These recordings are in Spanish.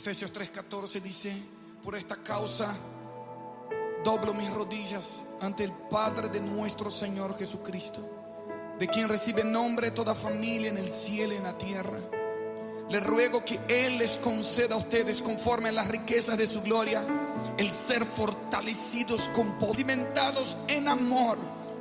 Efesios 3:14 dice: por esta causa doblo mis rodillas ante el Padre de nuestro Señor Jesucristo, de quien recibe nombre toda familia en el cielo y en la tierra. Le ruego que Él les conceda a ustedes, conforme a las riquezas de su gloria, el ser fortalecidos con poder, cimentados en amor.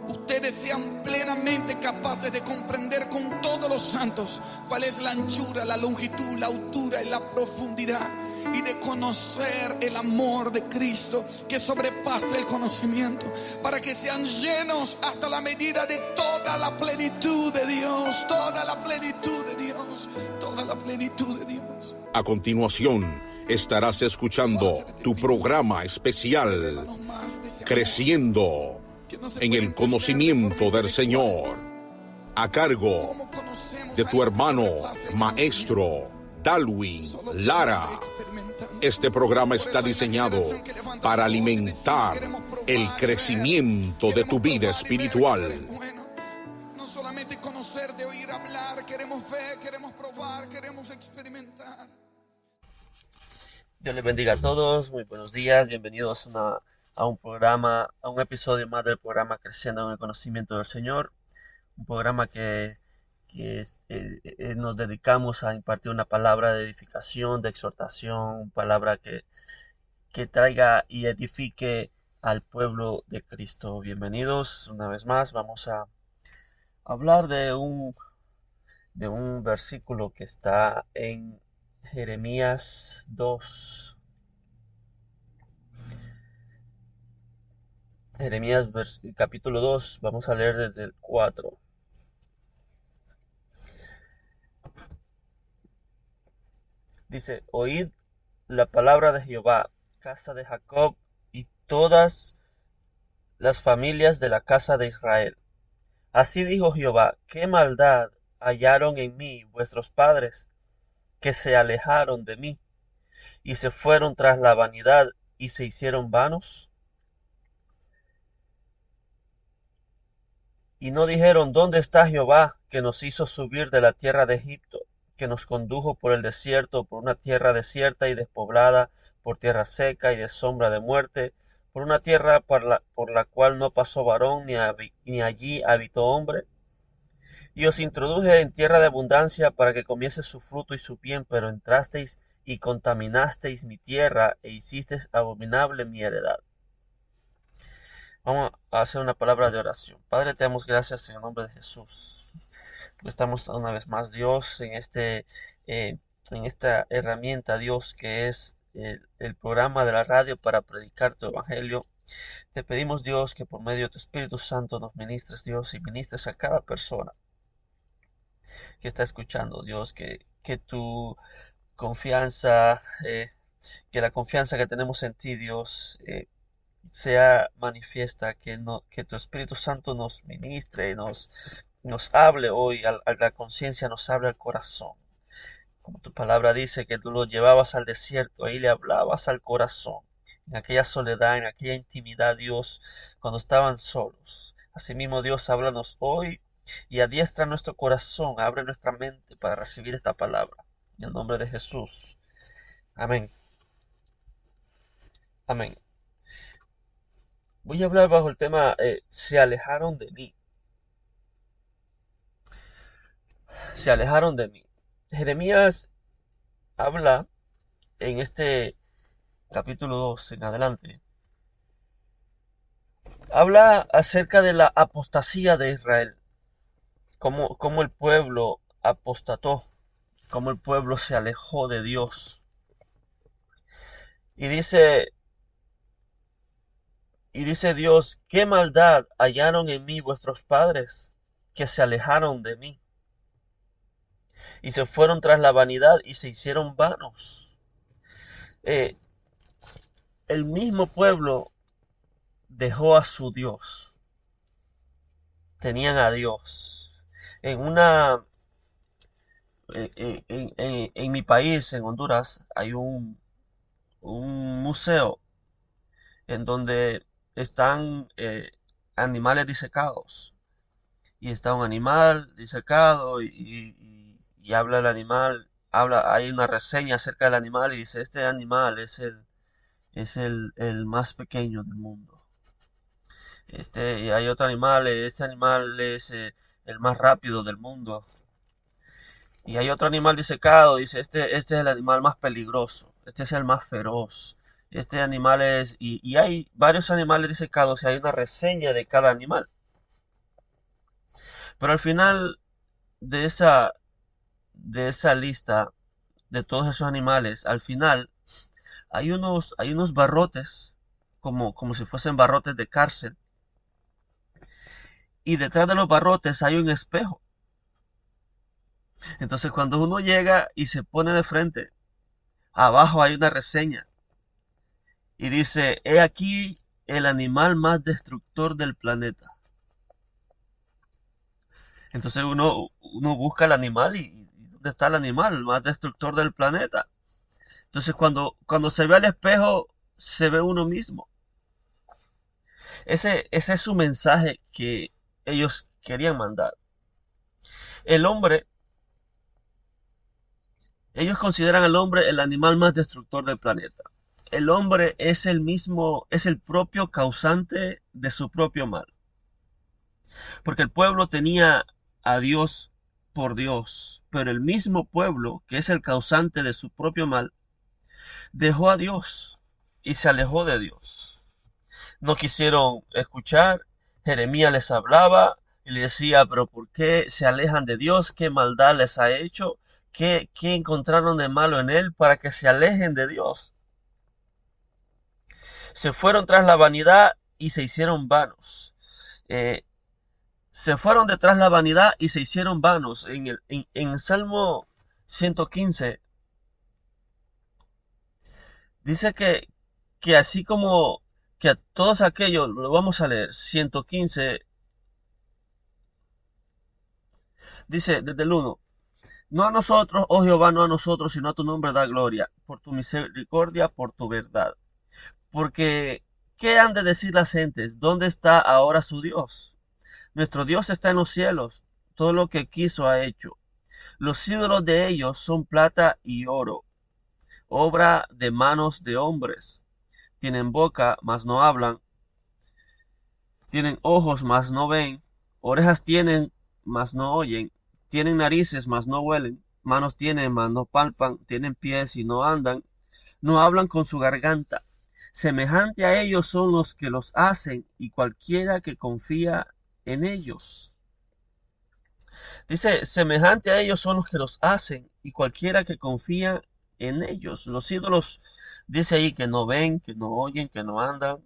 Ustedes sean plenamente capaces de comprender con todos los santos cuál es la anchura, la longitud, la altura y la profundidad, y de conocer el amor de Cristo que sobrepasa el conocimiento, para que sean llenos hasta la medida de toda la plenitud de Dios, toda la plenitud de Dios, toda la plenitud de Dios. A continuación estarás escuchando tu programa especial, Creciendo en el Conocimiento del Señor, a cargo de tu hermano maestro Darwin Lara. Este programa está diseñado para alimentar el crecimiento de tu vida espiritual. No solamente conocer, de oír hablar, queremos ver, queremos probar, queremos experimentar. Dios les bendiga a todos, muy buenos días, bienvenidos a un episodio más del programa Creciendo en el Conocimiento del Señor, un programa que nos dedicamos a impartir una palabra de edificación, de exhortación, una palabra que traiga y edifique al pueblo de Cristo. Bienvenidos una vez más. Vamos a hablar de un versículo que está en Jeremías 2. Jeremías capítulo 2, vamos a leer desde el 4. Dice: oíd la palabra de Jehová, casa de Jacob, y todas las familias de la casa de Israel. Así dijo Jehová: ¿qué maldad hallaron en mí vuestros padres, que se alejaron de mí, y se fueron tras la vanidad, y se hicieron vanos? Y no dijeron: ¿dónde está Jehová, que nos hizo subir de la tierra de Egipto, que nos condujo por el desierto, por una tierra desierta y despoblada, por tierra seca y de sombra de muerte, por una tierra por la cual no pasó varón, ni allí habitó hombre? Y os introduje en tierra de abundancia, para que comiese su fruto y su bien, pero entrasteis y contaminasteis mi tierra, e hicisteis abominable mi heredad. Vamos a hacer una palabra de oración. Padre, te damos gracias en el nombre de Jesús. Estamos una vez más, Dios, en esta herramienta, Dios, que es el programa de la radio para predicar tu evangelio. Te pedimos, Dios, que por medio de tu Espíritu Santo nos ministres, Dios, y ministres a cada persona que está escuchando, Dios, que tu confianza, que la confianza que tenemos en ti, Dios, sea manifiesta, que tu Espíritu Santo nos ministre, nos hable hoy, a la conciencia, nos hable al corazón. Como tu palabra dice, que tú lo llevabas al desierto, ahí le hablabas al corazón, en aquella soledad, en aquella intimidad, Dios, cuando estaban solos. Asimismo, Dios, háblanos hoy y adiestra nuestro corazón, abre nuestra mente para recibir esta palabra. En el nombre de Jesús. Amén. Amén. Voy a hablar bajo el tema, se alejaron de mí. Se alejaron de mí. Jeremías habla en este capítulo 2 en adelante. Habla acerca de la apostasía de Israel. Cómo el pueblo apostató. Cómo el pueblo se alejó de Dios. Y dice Dios: ¿qué maldad hallaron en mí vuestros padres, que se alejaron de mí, y se fueron tras la vanidad, y se hicieron vanos? El mismo pueblo dejó a su Dios. Tenían a Dios. En mi país, en Honduras, hay un museo en donde están animales disecados. Y está un animal disecado y habla el animal hay una reseña acerca del animal y dice, este animal es el más pequeño del mundo. Y hay otro animal, este animal es el más rápido del mundo. Y hay otro animal disecado, dice, este es el animal más peligroso, este es el más feroz. Este animal y hay varios animales disecados y hay una reseña de cada animal. Pero al final de esa lista de todos esos animales, al final hay unos barrotes, como si fuesen barrotes de cárcel. Y detrás de los barrotes hay un espejo. Entonces cuando uno llega y se pone de frente, abajo hay una reseña y dice, he aquí el animal más destructor del planeta. Entonces uno busca el animal y ¿dónde está el animal más destructor del planeta? Entonces cuando se ve al espejo, se ve uno mismo. Ese es su mensaje que ellos querían mandar. El hombre, ellos consideran al hombre el animal más destructor del planeta. El hombre es el propio causante de su propio mal. Porque el pueblo tenía a Dios por Dios, pero el mismo pueblo, que es el causante de su propio mal, dejó a Dios y se alejó de Dios. No quisieron escuchar, Jeremías les hablaba y les decía, pero ¿por qué se alejan de Dios? ¿Qué maldad les ha hecho? ¿Qué encontraron de malo en él para que se alejen de Dios? Se fueron tras la vanidad y se hicieron vanos. Eh, Se fueron detrás la vanidad y se hicieron vanos. En Salmo 115 dice que así como que a todos aquellos, lo vamos a leer, 115, dice desde el 1, no a nosotros, oh Jehová, no a nosotros, sino a tu nombre da gloria, por tu misericordia, por tu verdad. Porque, ¿qué han de decir las gentes? ¿Dónde está ahora su Dios? Nuestro Dios está en los cielos, todo lo que quiso ha hecho. Los ídolos de ellos son plata y oro, obra de manos de hombres. Tienen boca, mas no hablan. Tienen ojos, mas no ven. Orejas tienen, mas no oyen. Tienen narices, mas no huelen. Manos tienen, mas no palpan. Tienen pies y no andan. No hablan con su garganta. Semejante a ellos son los que los hacen y cualquiera que confía en ellos. Dice, semejante a ellos son los que los hacen y cualquiera que confía en ellos. Los ídolos, dice ahí que no ven, que no oyen, que no andan,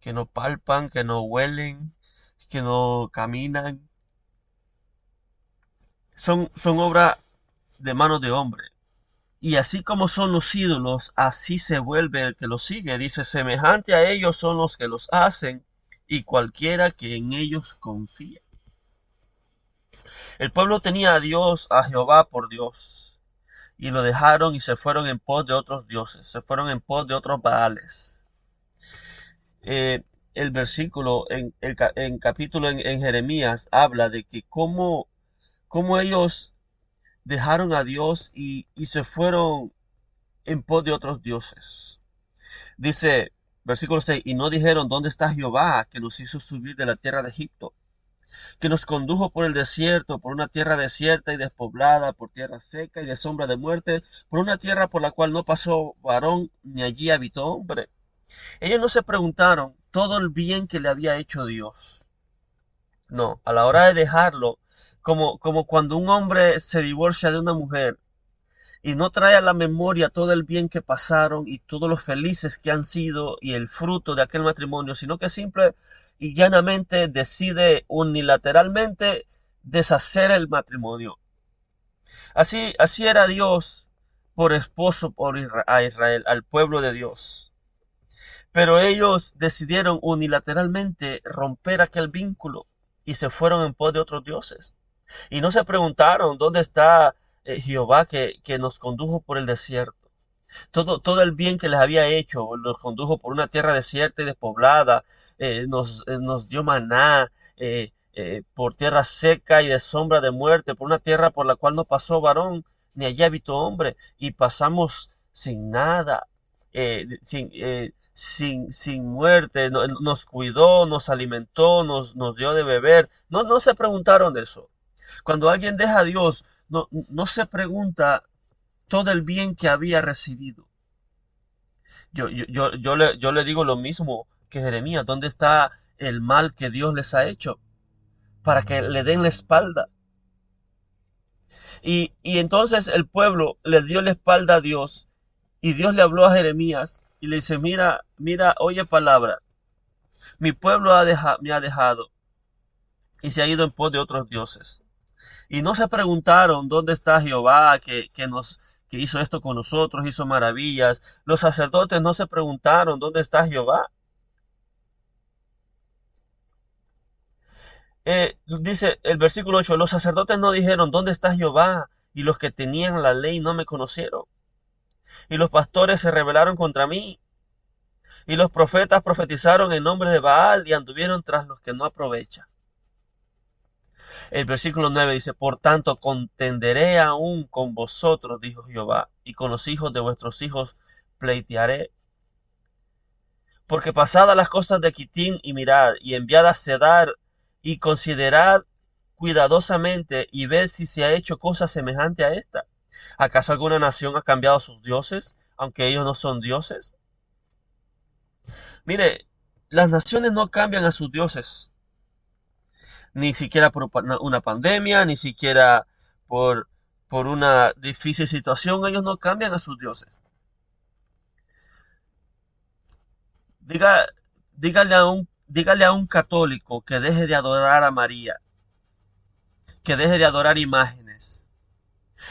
que no palpan, que no huelen, que no caminan. Son obra de manos de hombre. Y así como son los ídolos, así se vuelve el que los sigue. Dice, semejante a ellos son los que los hacen y cualquiera que en ellos confía. El pueblo tenía a Dios, a Jehová por Dios, y lo dejaron y se fueron en pos de otros dioses, se fueron en pos de otros Baales. El versículo en capítulo en Jeremías habla de que cómo ellos dejaron a Dios y se fueron en pos de otros dioses. Dice, versículo 6, y no dijeron, ¿dónde está Jehová que nos hizo subir de la tierra de Egipto? Que nos condujo por el desierto, por una tierra desierta y despoblada, por tierra seca y de sombra de muerte, por una tierra por la cual no pasó varón, ni allí habitó hombre. Ellos no se preguntaron todo el bien que le había hecho Dios. No, a la hora de dejarlo, como cuando un hombre se divorcia de una mujer y no trae a la memoria todo el bien que pasaron y todos los felices que han sido y el fruto de aquel matrimonio, sino que simple y llanamente decide unilateralmente deshacer el matrimonio. Así era Dios por esposo a Israel, al pueblo de Dios. Pero ellos decidieron unilateralmente romper aquel vínculo y se fueron en pos de otros dioses. Y no se preguntaron dónde está Jehová que nos condujo por el desierto. Todo el bien que les había hecho, los condujo por una tierra desierta y despoblada, nos dio maná, por tierra seca y de sombra de muerte, por una tierra por la cual no pasó varón, ni allí habitó hombre, y pasamos sin nada, sin muerte, nos cuidó, nos alimentó, nos dio de beber. No se preguntaron eso. Cuando alguien deja a Dios, no se pregunta todo el bien que había recibido. Yo le digo lo mismo que Jeremías. ¿Dónde está el mal que Dios les ha hecho? Para que le den la espalda. Y entonces el pueblo le dio la espalda a Dios. Y Dios le habló a Jeremías y le dice, mira, oye palabra. Mi pueblo me ha dejado y se ha ido en pos de otros dioses. Y no se preguntaron dónde está Jehová que hizo esto con nosotros, hizo maravillas. Los sacerdotes no se preguntaron dónde está Jehová. Dice el versículo 8, los sacerdotes no dijeron dónde está Jehová, y los que tenían la ley no me conocieron. Y los pastores se rebelaron contra mí, y los profetas profetizaron en nombre de Baal y anduvieron tras los que no aprovechan. El versículo 9 dice, por tanto contenderé aún con vosotros, dijo Jehová, y con los hijos de vuestros hijos pleitearé. Porque pasadas las cosas de Quitín y mirad, y enviad a Cedar, y considerad cuidadosamente, y ved si se ha hecho cosa semejante a esta. ¿Acaso alguna nación ha cambiado sus dioses, aunque ellos no son dioses? Mire, las naciones no cambian a sus dioses, ni siquiera por una pandemia, ni siquiera por, por una difícil situación, ellos no cambian a sus dioses. Diga, dígale a un católico que deje de adorar a María, que deje de adorar imágenes.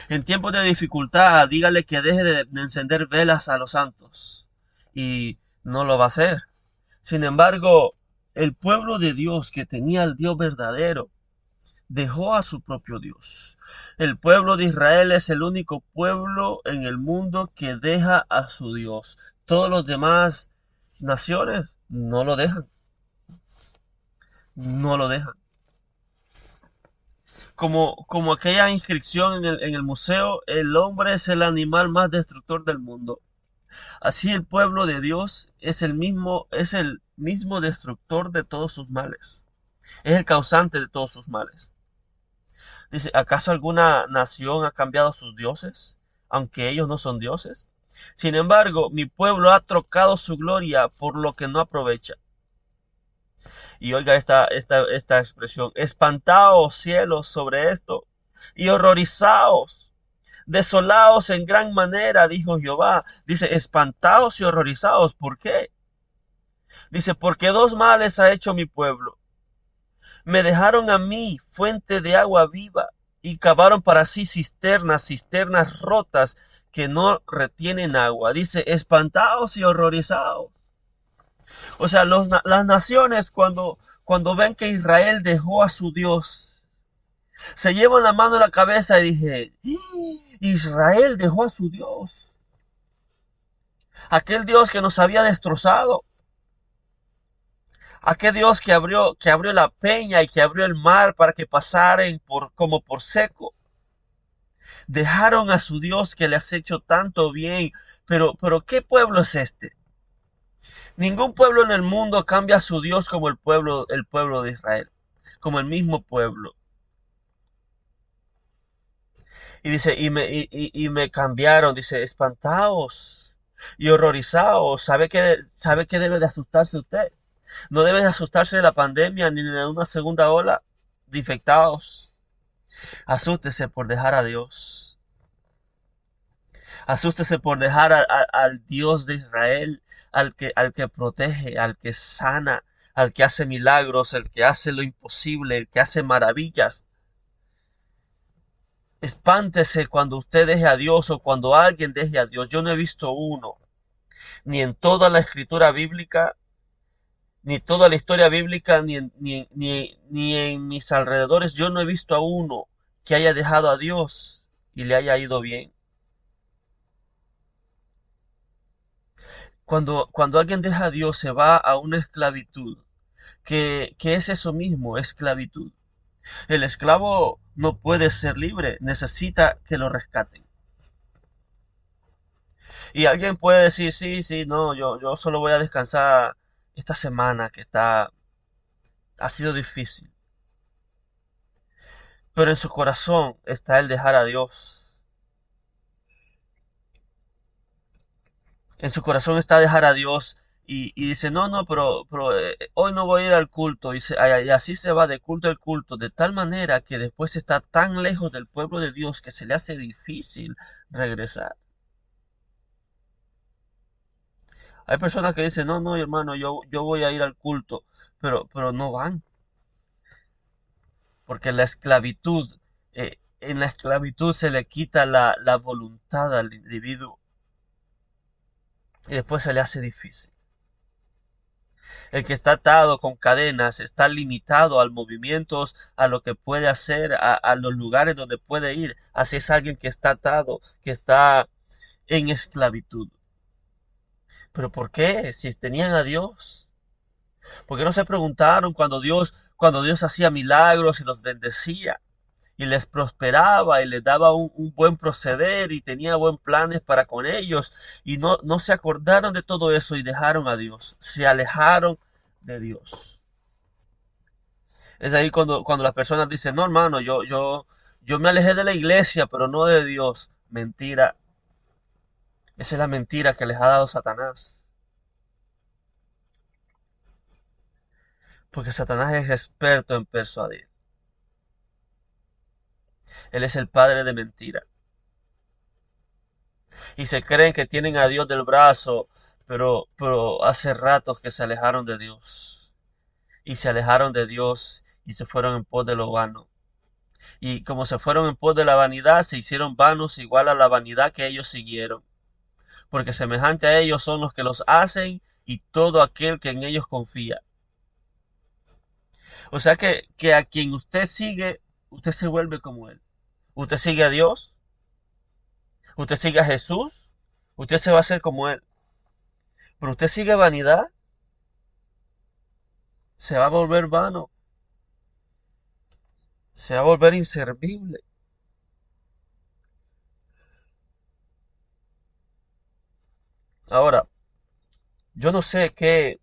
En tiempos de dificultad, dígale que deje de encender velas a los santos. Y no lo va a hacer. Sin embargo, el pueblo de Dios que tenía al Dios verdadero dejó a su propio Dios. El pueblo de Israel es el único pueblo en el mundo que deja a su Dios. Todos los demás naciones no lo dejan. No lo dejan. Como aquella inscripción en el museo, el hombre es el animal más destructor del mundo. Así el pueblo de Dios es el mismo destructor de todos sus males. Es el causante de todos sus males. Dice, ¿acaso alguna nación ha cambiado sus dioses, aunque ellos no son dioses? Sin embargo, mi pueblo ha trocado su gloria por lo que no aprovecha. Y oiga esta expresión, espantaos cielos sobre esto, y horrorizaos, desolaos en gran manera, dijo Jehová. Dice, espantaos y horrorizaos, ¿por qué? Dice, porque dos males ha hecho mi pueblo. Me dejaron a mí fuente de agua viva, y cavaron para sí cisternas rotas que no retienen agua. Dice, espantaos y horrorizaos. O sea, las naciones cuando ven que Israel dejó a su Dios, se llevan la mano a la cabeza y dije, Israel dejó a su Dios. Aquel Dios que nos había destrozado. Aquel Dios que abrió la peña y que abrió el mar para que pasaran como por seco. Dejaron a su Dios que les ha hecho tanto bien. Pero ¿qué pueblo es este? Ningún pueblo en el mundo cambia a su Dios como el pueblo de Israel, como el mismo pueblo. Y dice, y me cambiaron, dice, espantaos y horrorizaos. ¿Sabe qué debe de asustarse usted? No debe de asustarse de la pandemia ni de una segunda ola de infectados. Asústese por dejar a Dios. Asústese por dejar al Dios de Israel, al que protege, al que sana, al que hace milagros, el que hace lo imposible, el que hace maravillas. Espántese cuando usted deje a Dios o cuando alguien deje a Dios. Yo no he visto uno, ni en toda la escritura bíblica, ni toda la historia bíblica, ni en mis alrededores, yo no he visto a uno que haya dejado a Dios y le haya ido bien. Cuando alguien deja a Dios se va a una esclavitud, que es eso mismo, esclavitud. El esclavo no puede ser libre, necesita que lo rescaten. Y alguien puede decir, sí, sí, no, yo solo voy a descansar esta semana ha sido difícil. Pero en su corazón está el dejar a Dios. En su corazón está dejar a Dios y dice, no, no, pero hoy no voy a ir al culto. Y así se va de culto al culto, de tal manera que después está tan lejos del pueblo de Dios que se le hace difícil regresar. Hay personas que dicen, no, no, hermano, yo voy a ir al culto, pero no van, porque en la esclavitud se le quita la voluntad al individuo y después se le hace difícil. El que está atado con cadenas está limitado al movimientos, a lo que puede hacer, a los lugares donde puede ir. Así es alguien que está atado, que está en esclavitud. ¿Pero por qué? Si tenían a Dios. ¿Por qué no se preguntaron cuando Dios hacía milagros y los bendecía? Y les prosperaba y les daba un buen proceder y tenía buen planes para con ellos y no se acordaron de todo eso y dejaron a Dios, se alejaron de Dios. Es ahí cuando las personas dicen, no hermano, yo me alejé de la iglesia, pero no de Dios. Mentira. Esa es la mentira que les ha dado Satanás. Porque Satanás es experto en persuadir. Él es el padre de mentira. Y se creen que tienen a Dios del brazo, pero hace ratos que se alejaron de Dios. Y se alejaron de Dios y se fueron en pos de lo vano. Y como se fueron en pos de la vanidad, se hicieron vanos igual a la vanidad que ellos siguieron. Porque semejante a ellos son los que los hacen y todo aquel que en ellos confía. O sea que a quien usted sigue, usted se vuelve como él. Usted sigue a Dios, usted sigue a Jesús, usted se va a hacer como él. Pero usted sigue vanidad, se va a volver vano, se va a volver inservible. Ahora, yo no sé qué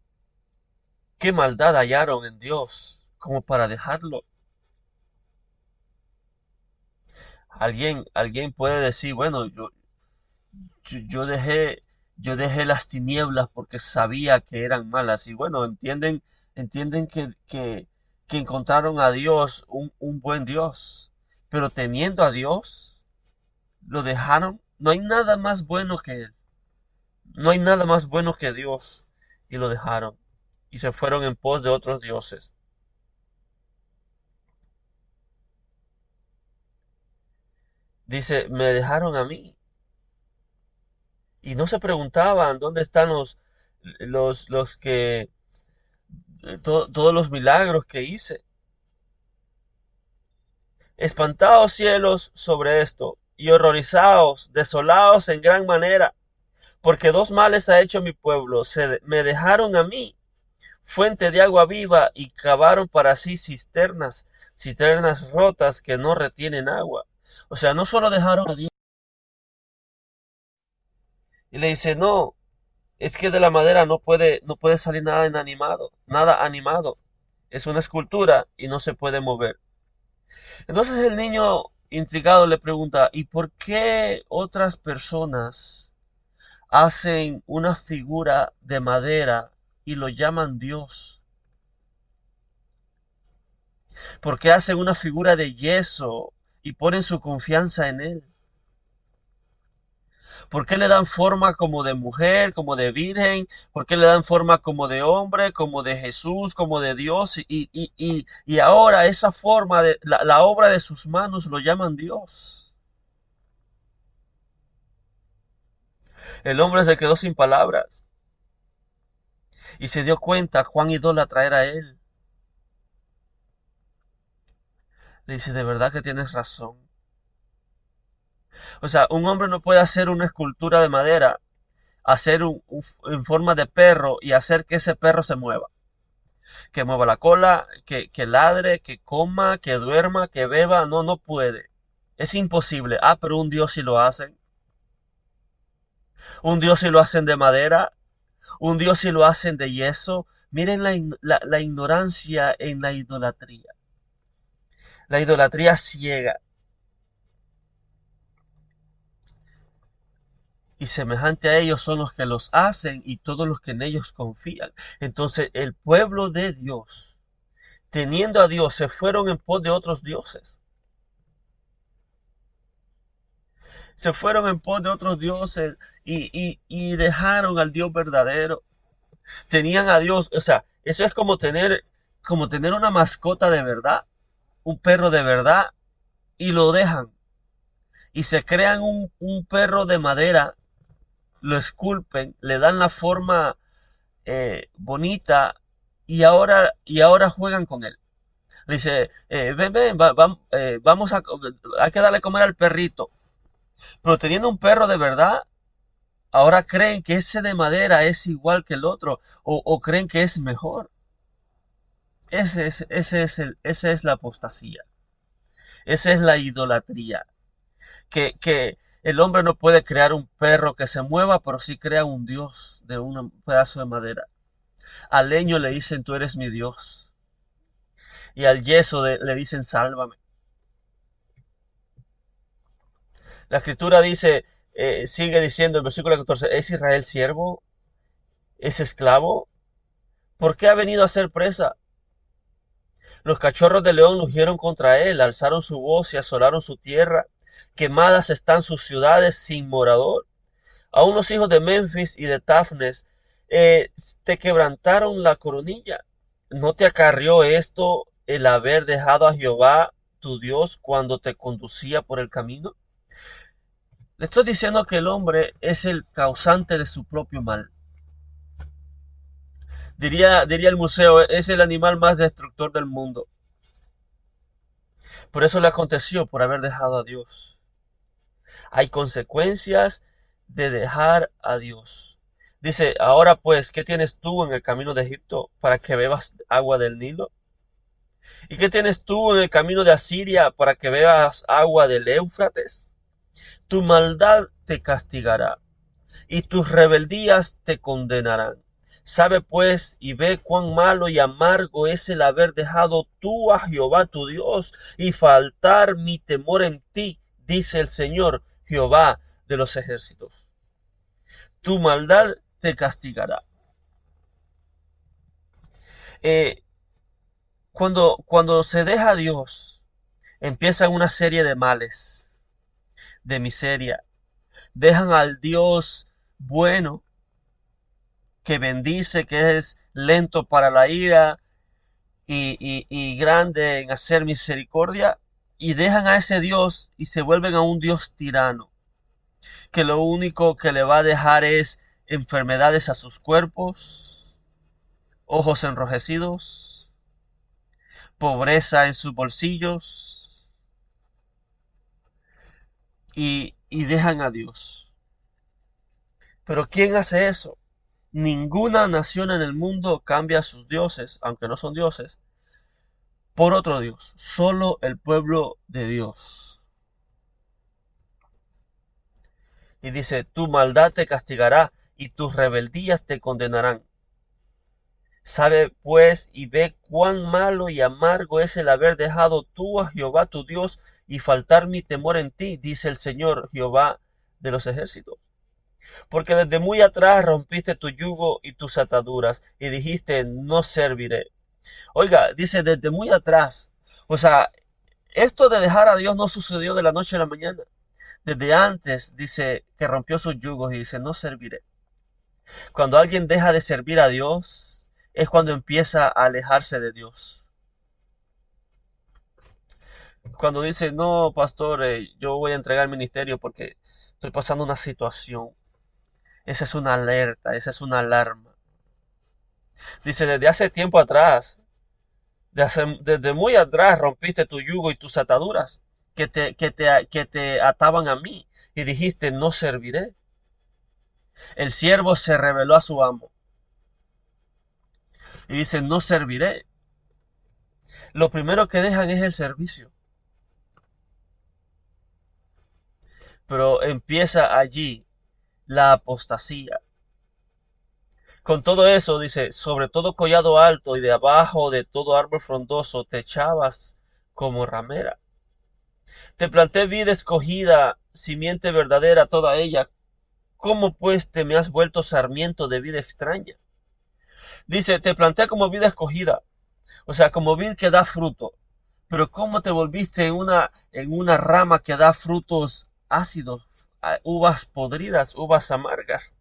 maldad hallaron en Dios como para dejarlo. Alguien puede decir, bueno, yo, yo dejé, yo dejé las tinieblas porque sabía que eran malas. Y bueno, entienden que encontraron a Dios, un buen Dios. Pero teniendo a Dios, lo dejaron. No hay nada más bueno que Él. No hay nada más bueno que Dios. Y lo dejaron. Y se fueron en pos de otros dioses. Dice, me dejaron a mí. Y no se preguntaban dónde están los que todos los milagros que hice. Espantaos cielos sobre esto, y horrorizaos, desolaos en gran manera, porque dos males ha hecho mi pueblo, me dejaron a mí, fuente de agua viva, y cavaron para sí cisternas rotas que no retienen agua. O sea, no solo dejaron a Dios, y le dice, no, es que de la madera no puede salir nada inanimado, nada animado. Es una escultura y no se puede mover. Entonces el niño intrigado le pregunta, ¿y por qué otras personas hacen una figura de madera y lo llaman Dios? ¿Por qué hacen una figura de yeso y ponen su confianza en él? ¿Por qué le dan forma como de mujer, como de virgen? ¿Por qué le dan forma como de hombre, como de Jesús, como de Dios? Y ahora esa forma, de la obra de sus manos lo llaman Dios. El hombre se quedó sin palabras y se dio cuenta cuán idólatra era él. Le dice, de verdad que tienes razón. O sea, un hombre no puede hacer una escultura de madera, hacer en forma de perro y hacer que ese perro se mueva. Que mueva la cola, que ladre, que coma, que duerma, que beba. No puede. Es imposible. Ah, pero un Dios sí lo hace. Un Dios si lo hacen de madera, un Dios si lo hacen de yeso. Miren la ignorancia en la idolatría. La idolatría ciega. Y semejante a ellos son los que los hacen y todos los que en ellos confían. Entonces el pueblo de Dios, teniendo a Dios, se fueron en pos de otros dioses. Se fueron en pos de otros dioses y dejaron al Dios verdadero. Tenían a Dios, o sea, eso es como tener una mascota de verdad, un perro de verdad, y lo dejan. Y se crean un perro de madera, lo esculpen, le dan la forma bonita y ahora juegan con él. Le dice, ven, vamos hay que darle a comer al perrito. Pero teniendo un perro de verdad, ahora creen que ese de madera es igual que el otro o creen que es mejor. Esa es la apostasía. Esa es la idolatría. Que el hombre no puede crear un perro que se mueva, pero sí crea un Dios de un pedazo de madera. Al leño le dicen, tú eres mi Dios. Y al yeso le dicen, sálvame. La escritura dice, sigue diciendo en el versículo 14, ¿es Israel siervo? ¿Es esclavo? ¿Por qué ha venido a ser presa? Los cachorros de león rugieron contra él, alzaron su voz y asolaron su tierra. Quemadas están sus ciudades sin morador. Aún los hijos de Memphis y de Tafnes te quebrantaron la coronilla. ¿No te acarrió esto el haber dejado a Jehová tu Dios cuando te conducía por el camino? Le estoy diciendo que el hombre es el causante de su propio mal. Diría el museo, es el animal más destructor del mundo. Por eso le aconteció por haber dejado a Dios. Hay consecuencias de dejar a Dios. Dice, ahora pues, ¿qué tienes tú en el camino de Egipto para que bebas agua del Nilo? ¿Y qué tienes tú en el camino de Asiria para que bebas agua del Éufrates? Tu maldad te castigará y tus rebeldías te condenarán. Sabe pues y ve cuán malo y amargo es el haber dejado tú a Jehová tu Dios y faltar mi temor en ti, dice el Señor Jehová de los ejércitos. Tu maldad te castigará. Eh, cuando se deja a Dios, empiezan una serie de males, de miseria. Dejan al Dios bueno, que bendice, que es lento para la ira y grande en hacer misericordia, y dejan a ese Dios y se vuelven a un Dios tirano, que lo único que le va a dejar es enfermedades a sus cuerpos, ojos enrojecidos, pobreza en sus bolsillos, y dejan a Dios. Pero ¿quién hace eso? Ninguna nación en el mundo cambia a sus dioses, aunque no son dioses, por otro Dios. Solo el pueblo de Dios. Y dice, tu maldad te castigará y tus rebeldías te condenarán. Sabe pues y ve cuán malo y amargo es el haber dejado tú a Jehová tu Dios y faltar mi temor en ti, dice el Señor Jehová de los ejércitos. Porque desde muy atrás rompiste tu yugo y tus ataduras y dijiste, no serviré. Oiga, dice desde muy atrás. O sea, esto de dejar a Dios no sucedió de la noche a la mañana. Desde antes dice que rompió sus yugos y dice, no serviré. Cuando alguien deja de servir a Dios, es cuando empieza a alejarse de Dios. Cuando dice, no, pastor, yo voy a entregar el ministerio porque estoy pasando una situación. Esa es una alerta, esa es una alarma. Dice, desde hace tiempo atrás, desde muy atrás rompiste tu yugo y tus ataduras que te ataban a mí y dijiste, no serviré. El siervo se rebeló a su amo y dice, no serviré. Lo primero que dejan es el servicio. Pero empieza allí la apostasía. Con todo eso, dice, sobre todo collado alto y de abajo de todo árbol frondoso te echabas como ramera. Te planté vida escogida, simiente verdadera toda ella. ¿Cómo pues te me has vuelto sarmiento de vida extraña? Dice, te planté como vida escogida, o sea, como vid que da fruto. Pero ¿cómo te volviste en una rama que da frutos ácidos, uvas podridas, uvas amargas?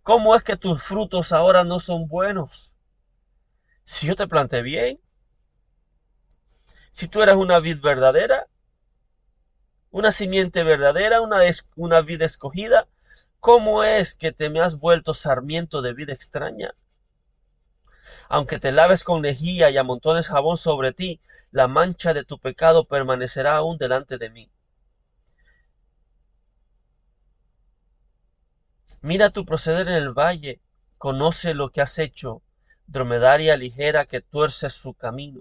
¿Cómo es que tus frutos ahora no son buenos? Si yo te planté bien, si tú eras una vid verdadera, una simiente verdadera, una vid escogida, ¿cómo es que te me has vuelto sarmiento de vida extraña? Aunque te laves con lejía y amontones jabón sobre ti, la mancha de tu pecado permanecerá aún delante de mí. Mira tu proceder en el valle, conoce lo que has hecho, dromedaria ligera que tuerce su camino,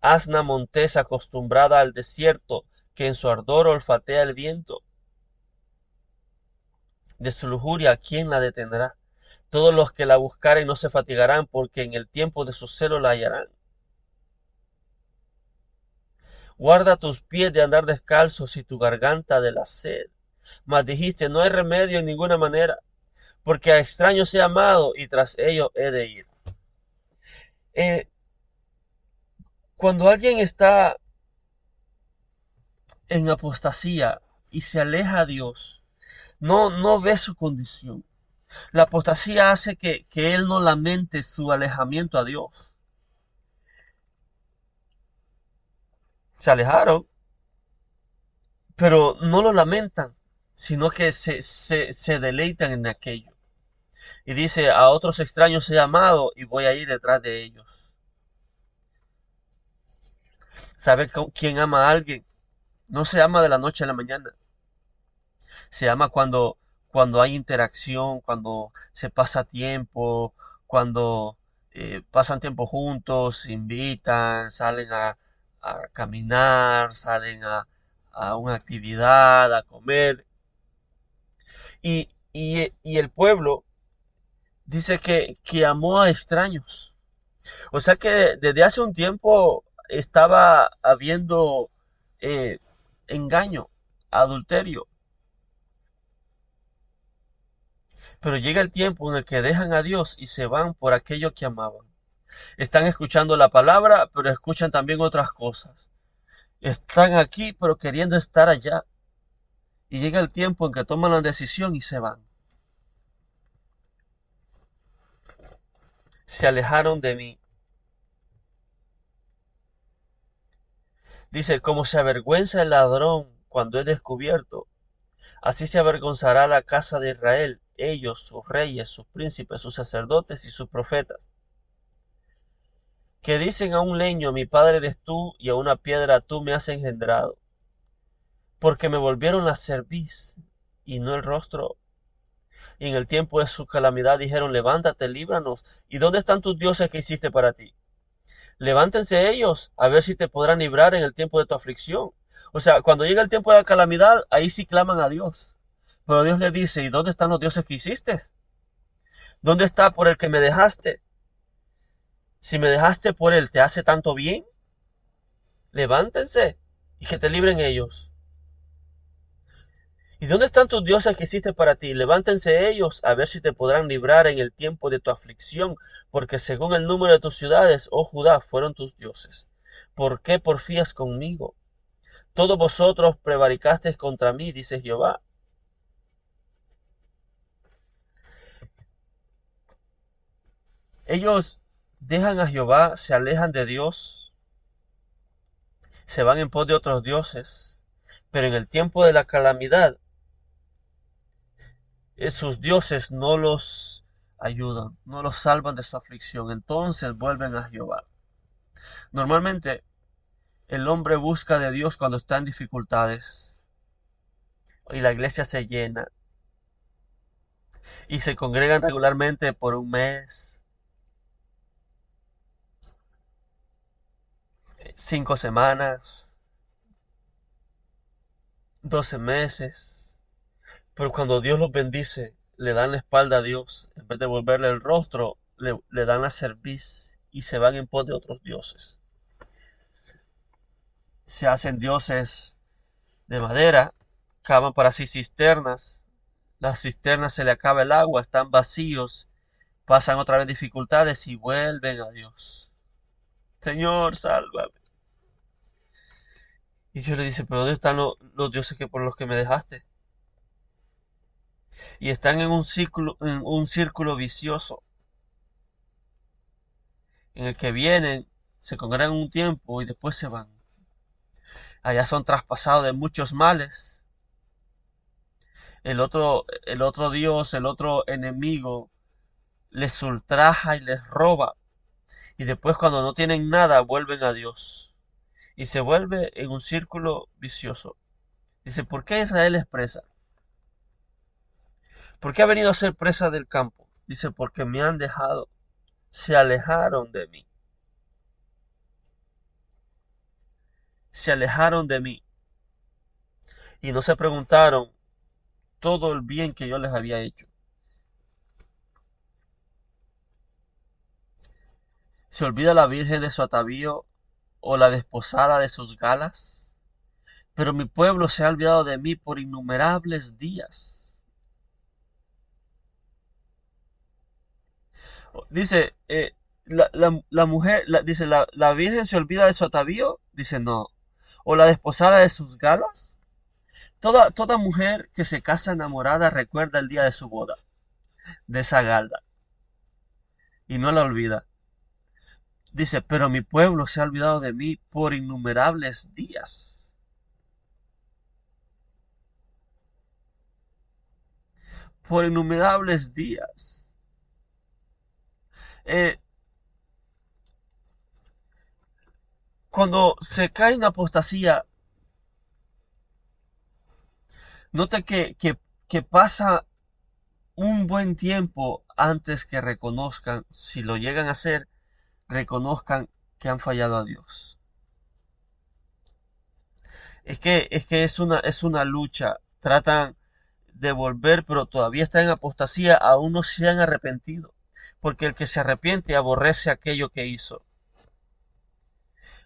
asna montesa acostumbrada al desierto, que en su ardor olfatea el viento. De su lujuria, ¿quién la detendrá? Todos los que la buscaren no se fatigarán, porque en el tiempo de su celo la hallarán. Guarda tus pies de andar descalzos y tu garganta de la sed. Mas dijiste, no hay remedio en ninguna manera, porque a extraños he amado y tras ellos he de ir. Eh, Cuando alguien está en apostasía y se aleja a Dios, no ve su condición. La apostasía hace que él no lamente su alejamiento a Dios. Se alejaron, pero no lo lamentan, sino que se deleitan en aquello. Y dice, a otros extraños he amado y voy a ir detrás de ellos. ¿Sabe quién ama a alguien? No se ama de la noche a la mañana. Se ama cuando hay interacción, cuando se pasa tiempo, cuando pasan tiempo juntos, se invitan, salen a caminar, salen a una actividad, a comer. Y el pueblo dice que amó a extraños. O sea que desde hace un tiempo estaba habiendo eh, engaño, adulterio. Pero llega el tiempo en el que dejan a Dios y se van por aquello que amaban. Están escuchando la palabra, pero escuchan también otras cosas. Están aquí, pero queriendo estar allá. Y llega el tiempo en que toman la decisión y se van. Se alejaron de mí. Dice, como se avergüenza el ladrón cuando es descubierto, así se avergonzará la casa de Israel, ellos, sus reyes, sus príncipes, sus sacerdotes y sus profetas, que dicen a un leño, mi padre eres tú, y a una piedra tú me has engendrado, porque me volvieron la cerviz y no el rostro. Y en el tiempo de su calamidad dijeron, levántate, líbranos. ¿Y dónde están tus dioses que hiciste para ti? Levántense ellos, a ver si te podrán librar en el tiempo de tu aflicción. O sea, cuando llega el tiempo de la calamidad, ahí sí claman a Dios. Pero Dios le dice, ¿y dónde están los dioses que hiciste? ¿Dónde está por el que me dejaste? Si me dejaste por él, ¿te hace tanto bien? Levántense y que te libren ellos. ¿Y dónde están tus dioses que hiciste para ti? Levántense ellos a ver si te podrán librar en el tiempo de tu aflicción, porque según el número de tus ciudades, oh Judá, fueron tus dioses. ¿Por qué porfías conmigo? Todos vosotros prevaricasteis contra mí, dice Jehová. Ellos dejan a Jehová, se alejan de Dios, se van en pos de otros dioses, pero en el tiempo de la calamidad, sus dioses no los ayudan, no los salvan de su aflicción, entonces vuelven a Jehová. Normalmente el hombre busca de Dios cuando está en dificultades y la iglesia se llena y se congregan regularmente por un mes, 5 semanas, 12 meses, Pero cuando Dios los bendice, le dan la espalda a Dios. En vez de volverle el rostro, le dan la cerviz y se van en pos de otros dioses. Se hacen dioses de madera, cavan para sí cisternas. Las cisternas se le acaba el agua, están vacíos, pasan otra vez dificultades y vuelven a Dios. Señor, sálvame. Y Dios le dice, pero ¿dónde están los dioses que por los que me dejaste? Y están en un círculo vicioso, en el que vienen, se congregan un tiempo y después se van. Allá son traspasados de muchos males. El otro Dios, el otro enemigo, les ultraja y les roba. Y después cuando no tienen nada, vuelven a Dios. Y se vuelve en un círculo vicioso. Dice, ¿por qué Israel es presa? ¿Por qué ha venido a ser presa del campo? Dice, porque me han dejado, se alejaron de mí. Se alejaron de mí. Y no se preguntaron todo el bien que yo les había hecho. ¿Se olvida la virgen de su atavío o la desposada de sus galas? Pero mi pueblo se ha olvidado de mí por innumerables días. Dice, la mujer, dice, la virgen se olvida de su atavío. Dice, no. O la desposada de sus galas. Toda mujer que se casa enamorada recuerda el día de su boda, de esa gala, y no la olvida. Dice, pero mi pueblo se ha olvidado de mí por innumerables días. Por innumerables días. Eh, Cuando se cae en apostasía, nota que pasa un buen tiempo antes que reconozcan, si lo llegan a hacer, reconozcan que han fallado a Dios. Es una lucha. Tratan de volver, pero todavía están en apostasía, aún no se han arrepentido. Porque el que se arrepiente aborrece aquello que hizo.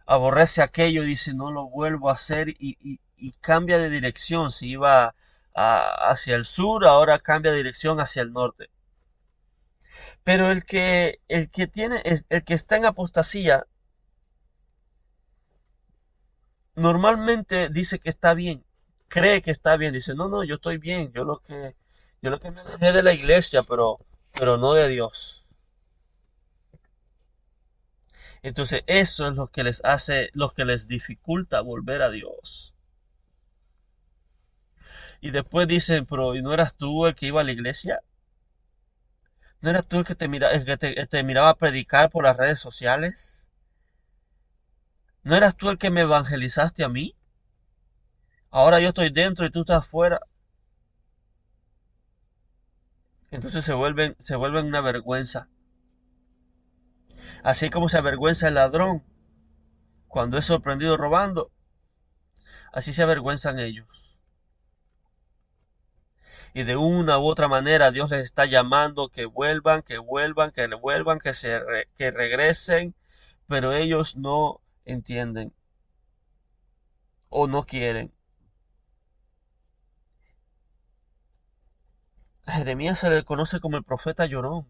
Aborrece aquello y dice, no lo vuelvo a hacer y cambia de dirección. Si iba hacia el sur, ahora cambia de dirección hacia el norte. Pero el que está en apostasía, normalmente dice que está bien, cree que está bien, dice, no, yo estoy bien, yo lo que me alejé de la iglesia, pero no de Dios. Entonces eso es lo que les hace, lo que les dificulta volver a Dios. Y después dicen, pero ¿y no eras tú el que iba a la iglesia? ¿No eras tú el que te miraba predicar por las redes sociales? ¿No eras tú el que me evangelizaste a mí? Ahora yo estoy dentro y tú estás fuera. Entonces se vuelven una vergüenza. Así como se avergüenza el ladrón cuando es sorprendido robando, así se avergüenzan ellos. Y de una u otra manera Dios les está llamando que vuelvan, que regresen, pero ellos no entienden o no quieren. A Jeremías se le conoce como el profeta llorón,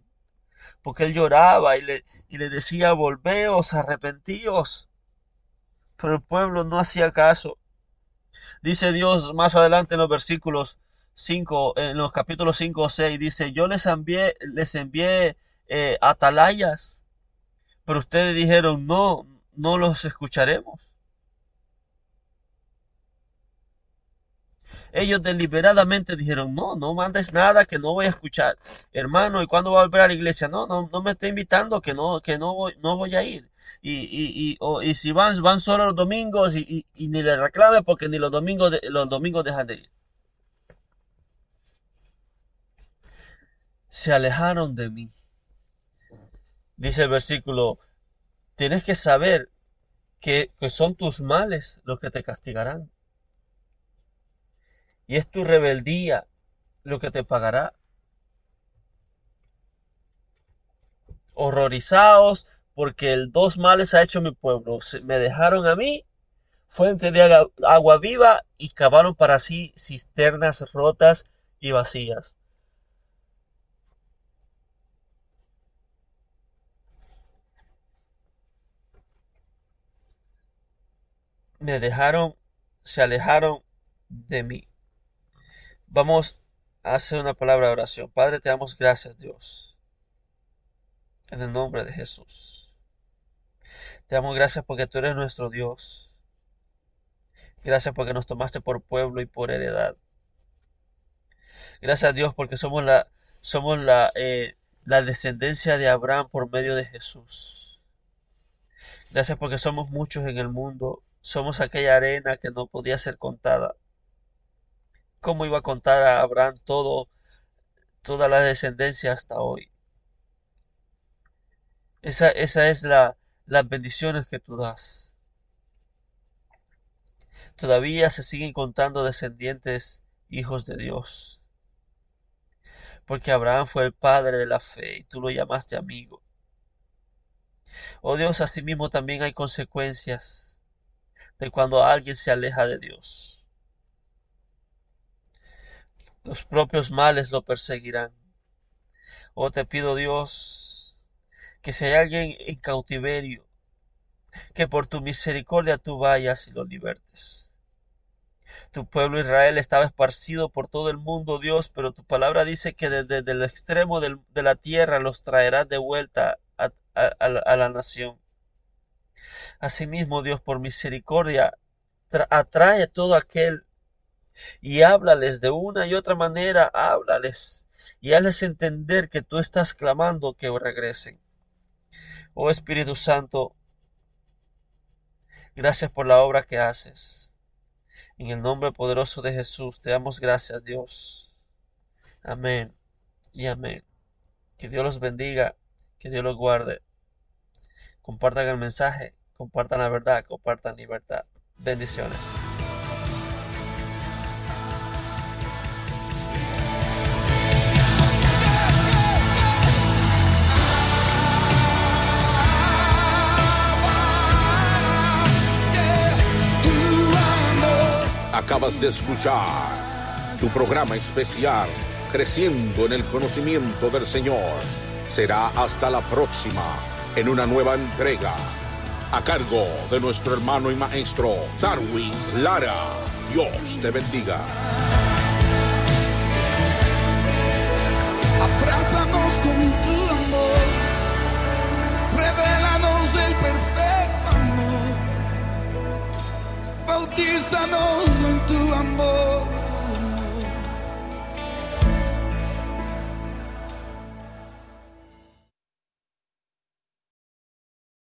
porque él lloraba y le decía, volveos, arrepentíos. Pero el pueblo no hacía caso. Dice Dios más adelante en los versículos 5, en los capítulos 5 o 6, dice, yo les envié atalayas, pero ustedes dijeron, no los escucharemos. Ellos deliberadamente dijeron, no mandes nada que no voy a escuchar. Hermano, ¿y cuándo va a volver a la iglesia? No me esté invitando que no voy a ir. Y si van solo los domingos y ni le reclame porque ni los domingos dejan de ir. Se alejaron de mí. Dice el versículo, tienes que saber que son tus males los que te castigarán. Y es tu rebeldía lo que te pagará. Horrorizados porque el dos males ha hecho mi pueblo. Me dejaron a mí, fuente de agua viva, y cavaron para sí cisternas rotas y vacías. Me dejaron, se alejaron de mí. Vamos a hacer una palabra de oración. Padre, te damos gracias, Dios, en el nombre de Jesús. Te damos gracias porque tú eres nuestro Dios. Gracias porque nos tomaste por pueblo y por heredad. Gracias a Dios porque somos la descendencia de Abraham por medio de Jesús. Gracias porque somos muchos en el mundo. Somos aquella arena que no podía ser contada. ¿Cómo iba a contar a Abraham toda la descendencia hasta hoy? Esa es las bendiciones que tú das. Todavía se siguen contando descendientes, hijos de Dios. Porque Abraham fue el padre de la fe y tú lo llamaste amigo. Oh Dios, asimismo también hay consecuencias de cuando alguien se aleja de Dios. Los propios males lo perseguirán. Oh, te pido, Dios, que si hay alguien en cautiverio, que por tu misericordia tú vayas y lo libertes. Tu pueblo Israel estaba esparcido por todo el mundo, Dios, pero tu palabra dice que desde el extremo de la tierra los traerás de vuelta a la nación. Asimismo, Dios, por misericordia, atrae a todo aquel y háblales de una y otra manera, háblales y hazles entender que tú estás clamando que regresen. Oh Espíritu Santo, gracias por la obra que haces. En el nombre poderoso de Jesús te damos gracias, Dios. Amén y amén. Que Dios los bendiga, que Dios los guarde. Compartan el mensaje, compartan la verdad, compartan libertad. Bendiciones. Acabas de escuchar tu programa especial, Creciendo en el Conocimiento del Señor. Será hasta la próxima, en una nueva entrega, a cargo de nuestro hermano y maestro, Darwin Lara. Dios te bendiga. Abrázanos con tu amor, revélanos el perfecto amor, bautízanos